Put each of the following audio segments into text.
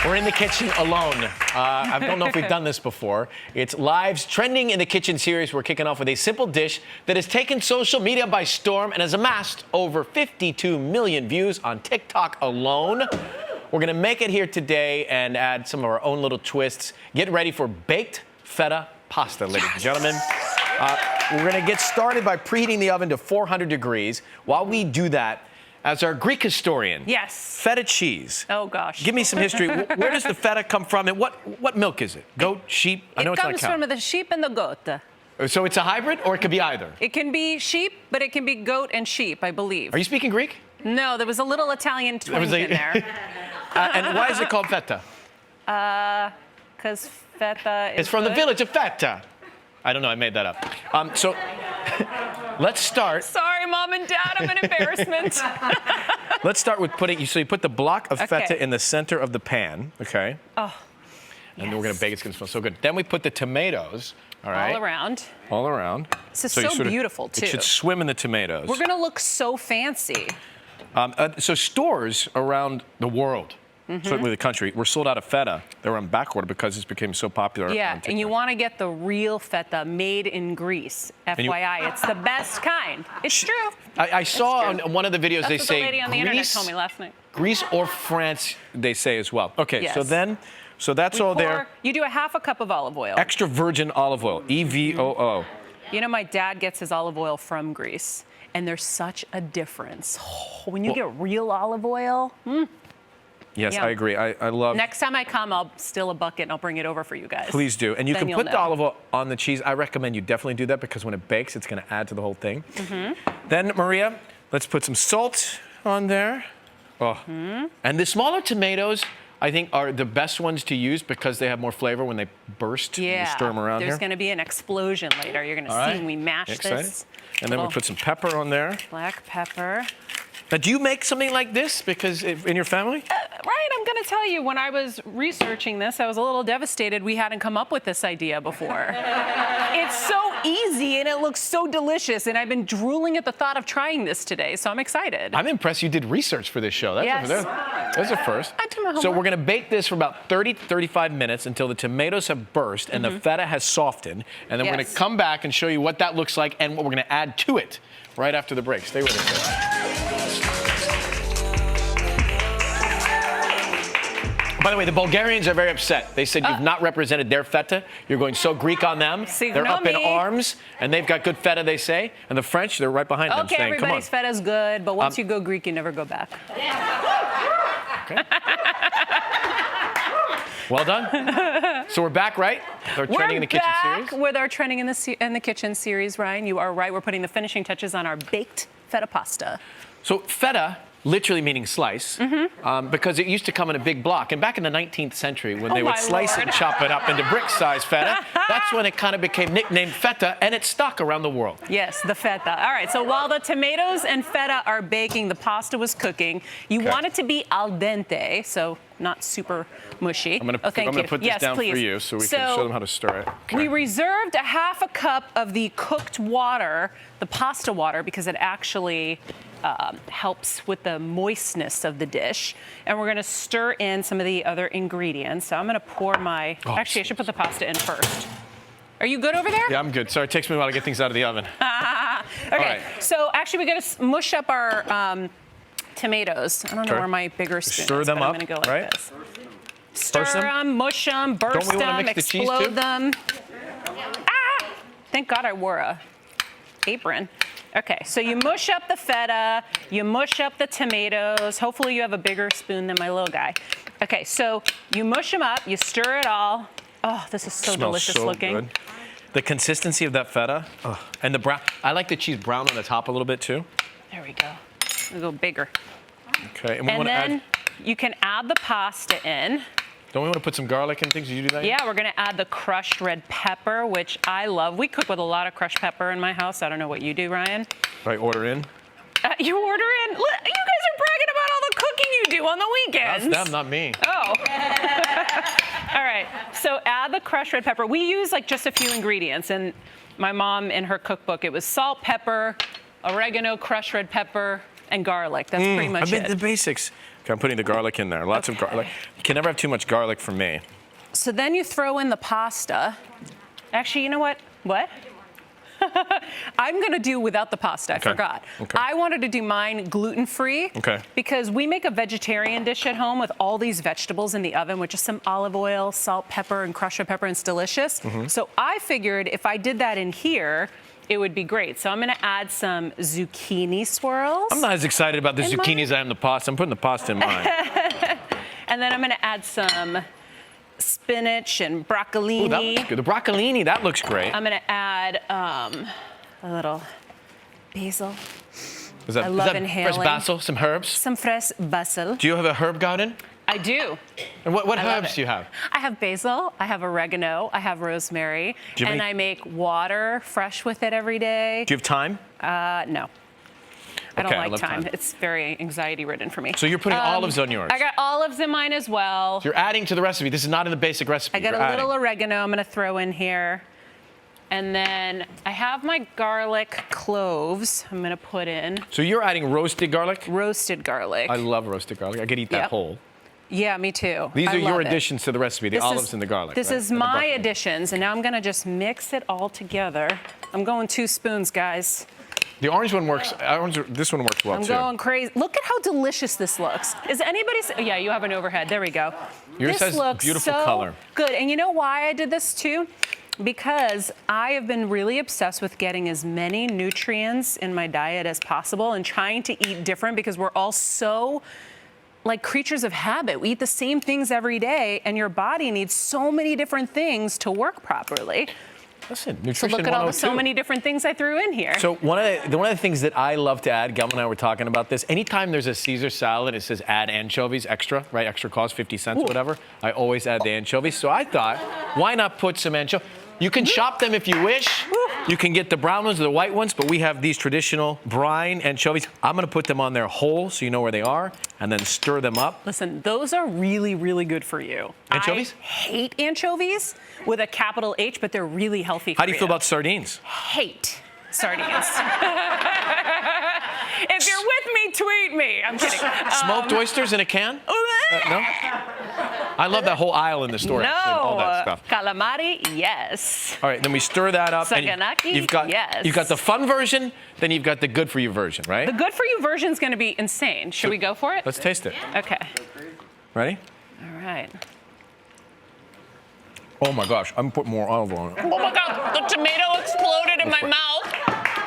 We're in the kitchen alone. I don't know if we've done this before. It's Live's Trending in the Kitchen series. We're kicking off with a simple dish that has taken social media by storm and has amassed over 52 million views on TikTok alone. We're going to make it here today and add some of our own little twists. Get ready for baked feta pasta, ladies and gentlemen. We're going to get started by preheating the oven to 400 degrees. While we do that, as our Greek historian, yes, feta cheese. Oh gosh, give me some history. Where does the feta come from, and what milk is it? Goat, sheep? I know it's not a cow. It comes from the sheep and the goat. So it's a hybrid, or it could be either. It can be sheep, but it can be goat and sheep, I believe. Are you speaking Greek? No, there was a little Italian twinge in there. And why is it called feta? Because feta is It's from good. the village of Feta. I don't know, I made that up. So let's start. Sorry, Mom and Dad, I'm an embarrassment. Let's start with so you put the block of feta in the center of the pan, okay? Oh, and then we're going to bake it. It's going to smell so good. Then we put the tomatoes, all right? All around. All around. This is so beautiful, too. It should swim in the tomatoes. We're going to look so fancy. So stores around the world, certainly the country, were sold out of feta. They were on back order because this became so popular. Yeah, and you want to get the real feta made in Greece. FYI, it's the best kind. It's true. I saw on one of the videos That's what the lady on the internet told me last night. Greece or France, they say as well. Okay, yes. so that's all there. You do a half a cup of olive oil. Extra virgin olive oil, EVOO. You know, my dad gets his olive oil from Greece, and there's such a difference. Oh, when you get real olive oil. Yes, I agree. I love. Next time I come, I'll steal a bucket and I'll bring it over for you guys. Please do. And you then can put the olive oil on the cheese. I recommend you definitely do that because when it bakes, it's going to add to the whole thing. Then, Maria, let's put some salt on there. Oh. And the smaller tomatoes, I think, are the best ones to use because they have more flavor when they burst. Yeah. You stir them around There's going to be an explosion later. You're going to see when we mash this. And then we put some pepper on there. Black pepper. Now, do you make something like this because in your family? Right, I'm going to tell you, when I was researching this, I was a little devastated we hadn't come up with this idea before. It's so easy and it looks so delicious, and I've been drooling at the thought of trying this today, so I'm excited. I'm impressed you did research for this show. That's a first. I did my homework. So we're going to bake this for about 30 to 35 minutes until the tomatoes have burst and the feta has softened, and then we're going to come back and show you what that looks like and what we're going to add to it right after the break. Stay with us. By the way, the Bulgarians are very upset. They said you've not represented their feta. You're going so Greek on them. They're up in arms, and they've got good feta, they say. And the French, they're right behind them saying, come on. Everybody's feta's good, but once you go Greek, you never go back. Okay. Well done. So we're back, right? Our Trending in the Kitchen series. We're back with our Trending in the Kitchen series, Ryan. You are right. We're putting the finishing touches on our baked feta pasta. So feta, literally meaning slice, because it used to come in a big block. And back in the 19th century, when they would slice it and chop it up into brick-sized feta, that's when it kind of became nicknamed feta, and it stuck around the world. Yes, the feta. All right, so while the tomatoes and feta are baking, the pasta was cooking. You want it to be al dente, so not super mushy. I'm going to put this down for you so we can show them how to stir it. Okay. We reserved a half a cup of the cooked water, the pasta water, because it actually helps with the moistness of the dish. And we're going to stir in some of the other ingredients. So I'm going to pour my... Actually, I should put the pasta in first. Are you good over there? Yeah, I'm good. Sorry, it takes me a while to get things out of the oven. Okay, so actually we got to mush up our tomatoes. I don't know where my bigger spoon Stir is, them but up, I'm going to go like this. Stir Burst them? them, mush them, burst them, explode them. Thank God I wore a apron. Okay, so you mush up the feta, you mush up the tomatoes. Hopefully you have a bigger spoon than my little guy. Okay, so you mush them up, you stir it all. Oh, this is so delicious looking. Good. The consistency of that feta, and the brown. I like the cheese brown on the top a little bit too. There we go. A little bigger. Okay, and then you can add the pasta in. Don't we want to put some garlic and things? Did you do that? Yeah, we're going to add the crushed red pepper, which I love. We cook with a lot of crushed pepper in my house. I don't know what you do, Ryan. I order in. You order in? You guys are bragging about all the cooking you do on the weekends. That's them, not me. Oh. All right. So add the crushed red pepper. We use like just a few ingredients. And my mom, in her cookbook, it was salt, pepper, oregano, crushed red pepper, and garlic. That's pretty much The it. basics. Okay, I'm putting the garlic in there. Lots of garlic. You can never have too much garlic for me. So then you throw in the pasta. Actually, you know what? What? I'm going to do without the pasta. I forgot. Okay. I wanted to do mine gluten-free. Okay. Because we make a vegetarian dish at home with all these vegetables in the oven with just some olive oil, salt, pepper, and crushed red pepper, and it's delicious. So I figured if I did that in here, it would be great. So I'm going to add some zucchini swirls. I'm not as excited about the zucchini as I am the pasta. I'm putting the pasta in mine. And then I'm going to add some spinach and broccolini. Ooh, that looks good. The broccolini, that looks great. I'm going to add a little basil. Is that, I love fresh inhaling. basil, some herbs? Some fresh basil. Do you have a herb garden? I do. And what I love herbs it. do you have? I have basil, I have oregano, I have rosemary, Do you and make- I make water fresh with it every day. Do you have thyme? No. I don't Okay, I like love thyme. thyme. It's very anxiety-ridden for me. So you're putting olives on yours. I got olives in mine as well. You're adding to the recipe. This is not in the basic recipe. I got You're a little adding. oregano I'm going to throw in here. And then I have my garlic cloves I'm going to put in. So you're adding roasted garlic? Roasted garlic. I love roasted garlic. I could eat that Yep. whole. Yeah, me too. These I are your love it. additions to the recipe, the This olives is- and the garlic. This right? is And the my broccoli. additions, and now I'm gonna just mix it all together. I'm going 2 spoons, guys. The orange one works. This one works well I'm too. going crazy. Look at how delicious this looks. Is anybody? Yeah, you have an overhead. There we go. Yours this has looks beautiful so color. good. And you know why I did this too? Because I have been really obsessed with getting as many nutrients in my diet as possible and trying to eat different because we're all so like creatures of habit. We eat the same things every day, and your body needs so many different things to work properly. Listen, So nutrition look at all the 102. so many different things I threw in here. So one of the things that I love to add, Gum and I were talking about this. Anytime there's a Caesar salad, it says add anchovies extra, right? Extra cost 50 cents, whatever. I always add the anchovies. So I thought, why not put some anchovies? You can shop them if you wish. You can get the brown ones or the white ones, but we have these traditional brine anchovies. I'm gonna put them on there whole so you know where they are, and then stir them up. Listen, those are really, really good for you. Anchovies? I hate anchovies with a capital H, but they're really healthy for you. How do you feel about sardines? Hate sardines. If you're with me, tweet me. I'm kidding. Smoked oysters in a can? No? I love that whole aisle in the store. actually, all that No. stuff. Calamari, yes. All right, then we stir that up. and Saganaki, you've got, yes. You've got the fun version, then you've got the good for you version, right? The good for you version is going to be insane. Should we go for it? Let's taste it. Okay. Ready? All right. Oh my gosh, I'm putting more olive oil on it. Oh my God, the tomato exploded in my mouth.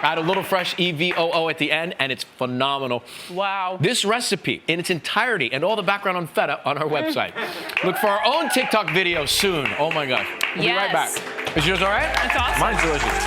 Add a little fresh EVOO at the end, and it's phenomenal. Wow. This recipe in its entirety and all the background on Feta on our website. Look for our own TikTok video soon. Oh my gosh. We'll be right Yes. back. Is yours all right? It's awesome. Mine's delicious.